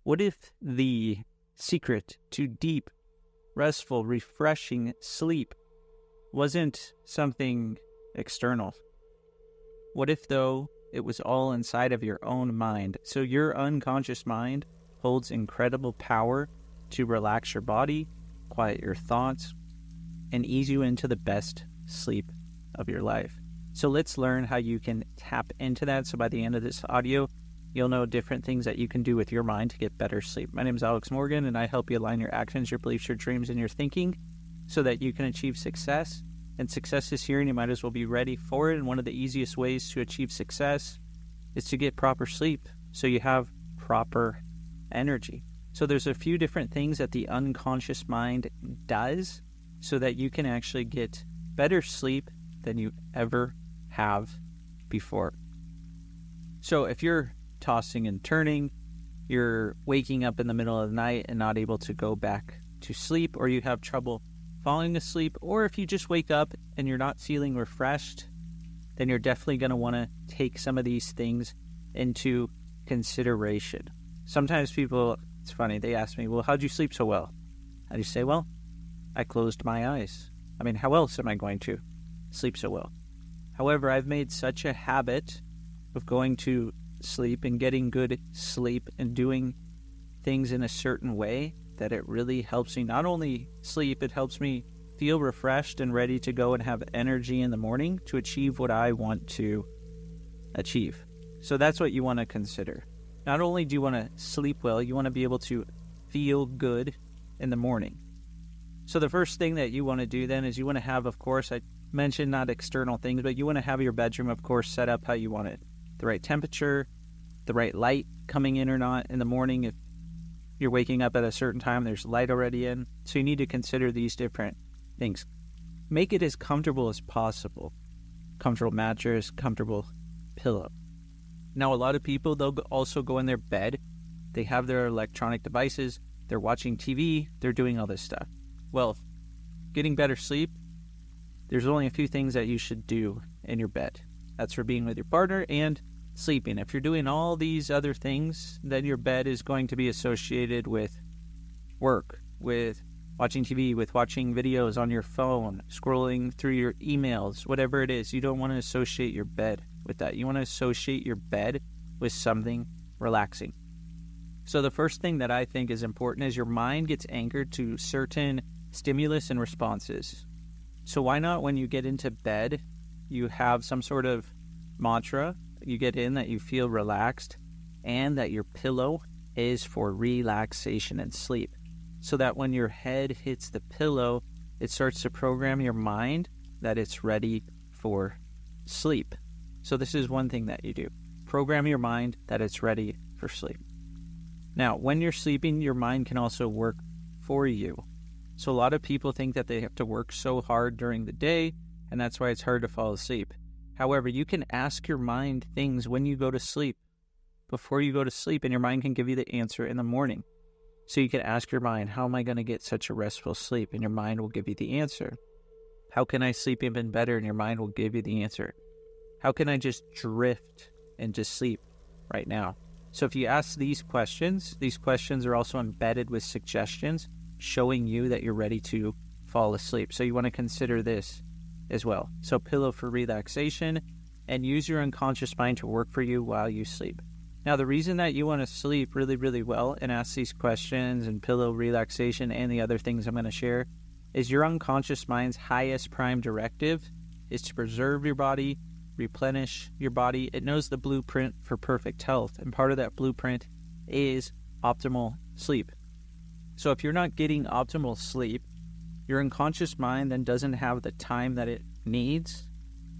What if the secret to deep, restful, refreshing sleep wasn't something external? What if, though, it was all inside of your own mind? So your unconscious mind holds incredible power to relax your body, quiet your thoughts, and ease you into the best sleep of your life. So let's learn how you can tap into that. So by the end of this audio, you'll know different things that you can do with your mind to get better sleep. My name is Alex Morgan, and I help you align your actions, your beliefs, your dreams, and your thinking so that you can achieve success. And success is here, and you might as well be ready for it. And one of the easiest ways to achieve success is to get proper sleep so you have proper energy. So there's a few different things that the unconscious mind does so that you can actually get better sleep than you ever have before. So if you're tossing and turning, you're waking up in the middle of the night and not able to go back to sleep, or you have trouble falling asleep, or if you just wake up and you're not feeling refreshed, then you're definitely going to want to take some of these things into consideration. Sometimes people, it's funny, they ask me, well, how'd you sleep so well? I just say, well, I closed my eyes. I mean, how else am I going to sleep so well? However, I've made such a habit of going to sleep and getting good sleep and doing things in a certain way that it really helps me not only sleep, it helps me feel refreshed and ready to go and have energy in the morning to achieve what I want to achieve. So that's what you want to consider. Not only do you want to sleep well, you want to be able to feel good in the morning. So the first thing that you want to do then is you want to have, of course, I mentioned not external things, but you want to have your bedroom, of course, set up how you want it. The right temperature, the right light coming in or not in the morning. If you're waking up at a certain time, there's light already in. So you need to consider these different things. Make it as comfortable as possible. Comfortable mattress, comfortable pillow. Now, a lot of people, they'll also go in their bed. They have their electronic devices. They're watching TV. They're doing all this stuff. Well, getting better sleep, there's only a few things that you should do in your bed. That's for being with your partner and sleeping. If you're doing all these other things, then your bed is going to be associated with work, with watching TV, with watching videos on your phone, scrolling through your emails, whatever it is. You don't want to associate your bed with that. You want to associate your bed with something relaxing. So the first thing that I think is important is your mind gets anchored to certain stimulus and responses. So why not, when you get into bed, you have some sort of mantra you get in that you feel relaxed, and that your pillow is for relaxation and sleep. So that when your head hits the pillow, it starts to program your mind that it's ready for sleep. So this is one thing that you do. Program your mind that it's ready for sleep. Now, when you're sleeping, your mind can also work for you. So a lot of people think that they have to work so hard during the day, and that's why it's hard to fall asleep. However, you can ask your mind things when you go to sleep, before you go to sleep, and your mind can give you the answer in the morning. So you can ask your mind, how am I going to get such a restful sleep? And your mind will give you the answer. How can I sleep even better? And your mind will give you the answer. How can I just drift into sleep right now? So if you ask these questions are also embedded with suggestions showing you that you're ready to fall asleep. So you want to consider this as well. So pillow for relaxation, and use your unconscious mind to work for you while you sleep. Now, the reason that you want to sleep really, really well and ask these questions and pillow relaxation and the other things I'm going to share is your unconscious mind's highest prime directive is to preserve your body, replenish your body. It knows the blueprint for perfect health, and part of that blueprint is optimal sleep. So if you're not getting optimal sleep, your unconscious mind then doesn't have the time that it needs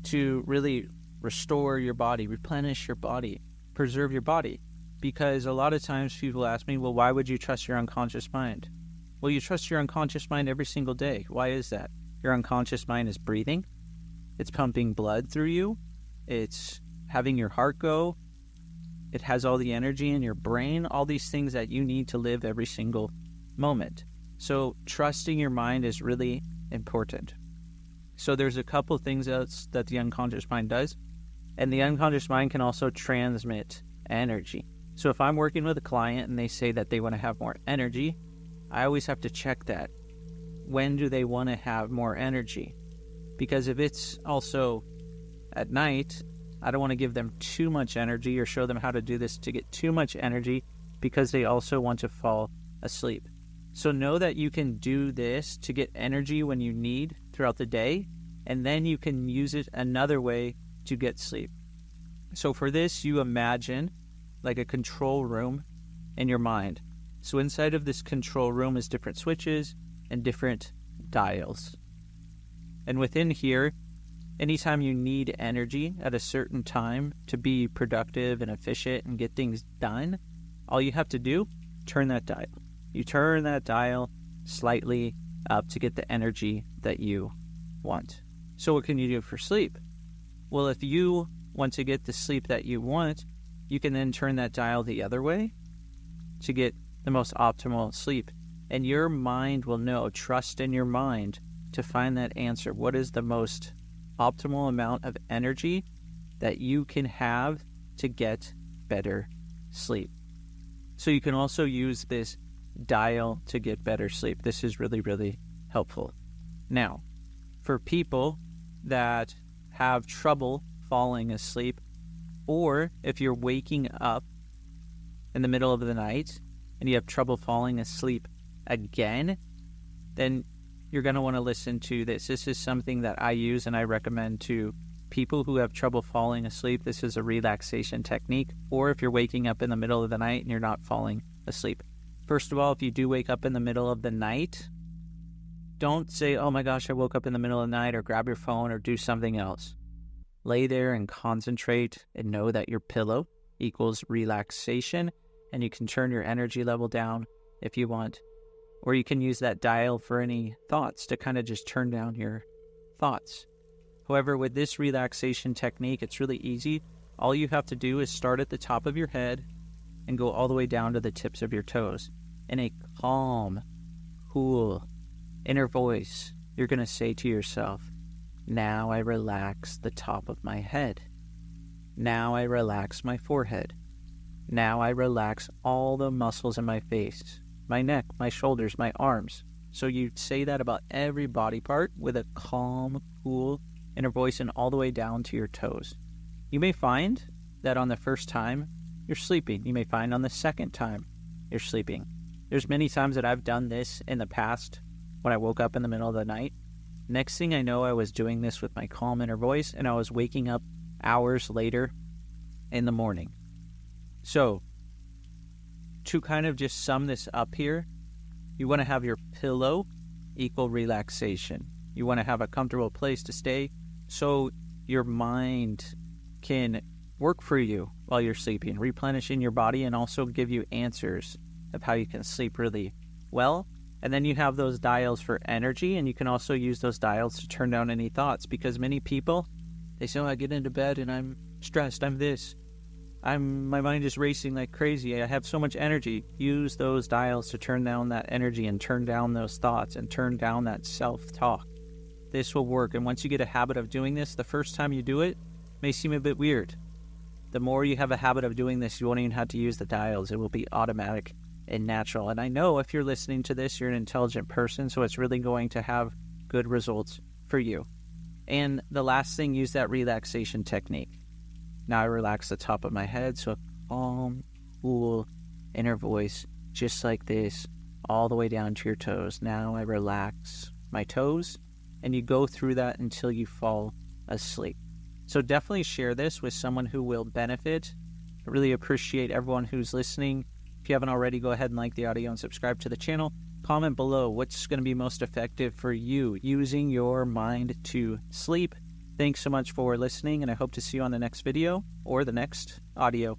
to really restore your body, replenish your body, preserve your body. Because a lot of times people ask me, well, why would you trust your unconscious mind? Well, you trust your unconscious mind every single day. Why is that? Your unconscious mind is breathing. It's pumping blood through you. It's having your heart go. It has all the energy in your brain, all these things that you need to live every single moment. So trusting your mind is really important. So there's a couple things that the unconscious mind does. And the unconscious mind can also transmit energy. So if I'm working with a client and they say that they want to have more energy, I always have to check that. When do they want to have more energy? Because if it's also at night, I don't want to give them too much energy or show them how to do this to get too much energy, because they also want to fall asleep. So know that you can do this to get energy when you need throughout the day, and then you can use it another way to get sleep. So for this, you imagine like a control room in your mind. So inside of this control room is different switches and different dials. And within here, anytime you need energy at a certain time to be productive and efficient and get things done, all you have to do, turn that dial. You turn that dial slightly up to get the energy that you want. So what can you do for sleep? Well, if you want to get the sleep that you want, you can then turn that dial the other way to get the most optimal sleep. And your mind will know, trust in your mind to find that answer. What is the most optimal amount of energy that you can have to get better sleep? So you can also use this dial to get better sleep. This is really, really helpful. Now, for people that have trouble falling asleep, or if you're waking up in the middle of the night and you have trouble falling asleep again, then you're going to want to listen to this. This is something that I use and I recommend to people who have trouble falling asleep. This is a relaxation technique. Or if you're waking up in the middle of the night and you're not falling asleep. First of all, if you do wake up in the middle of the night, don't say, oh my gosh, I woke up in the middle of the night, or grab your phone or do something else. Lay there and concentrate and know that your pillow equals relaxation, and you can turn your energy level down if you want. Or you can use that dial for any thoughts to kind of just turn down your thoughts. However, with this relaxation technique, it's really easy. All you have to do is start at the top of your head and go all the way down to the tips of your toes. In a calm, cool, inner voice, you're going to say to yourself, now I relax the top of my head. Now I relax my forehead. Now I relax all the muscles in my face, my neck, my shoulders, my arms. So you say that about every body part with a calm, cool inner voice and all the way down to your toes. You may find that on the first time, you're sleeping. You may find on the second time, you're sleeping. There's many times that I've done this in the past when I woke up in the middle of the night. Next thing I know, I was doing this with my calm inner voice, and I was waking up hours later in the morning. So, to kind of just sum this up here, you want to have your pillow equal relaxation. You want to have a comfortable place to stay so your mind can work for you while you're sleeping, replenishing your body, and also give you answers of how you can sleep really well. And then you have those dials for energy, and you can also use those dials to turn down any thoughts, because many people, they say, oh, I get into bed and I'm stressed, I'm this. My mind is racing like crazy. I have so much energy. Use those dials to turn down that energy and turn down those thoughts and turn down that self-talk. This will work. And once you get a habit of doing this, the first time you do it may seem a bit weird. The more you have a habit of doing this, you won't even have to use the dials. It will be automatic and natural. And I know if you're listening to this, you're an intelligent person, so it's really going to have good results for you. And the last thing, use that relaxation technique. Now I relax the top of my head, so a calm, cool, inner voice, just like this, all the way down to your toes. Now I relax my toes, and you go through that until you fall asleep. So definitely share this with someone who will benefit. I really appreciate everyone who's listening. If you haven't already, go ahead and like the audio and subscribe to the channel. Comment below what's going to be most effective for you using your mind to sleep. Thanks so much for listening, and I hope to see you on the next video or the next audio.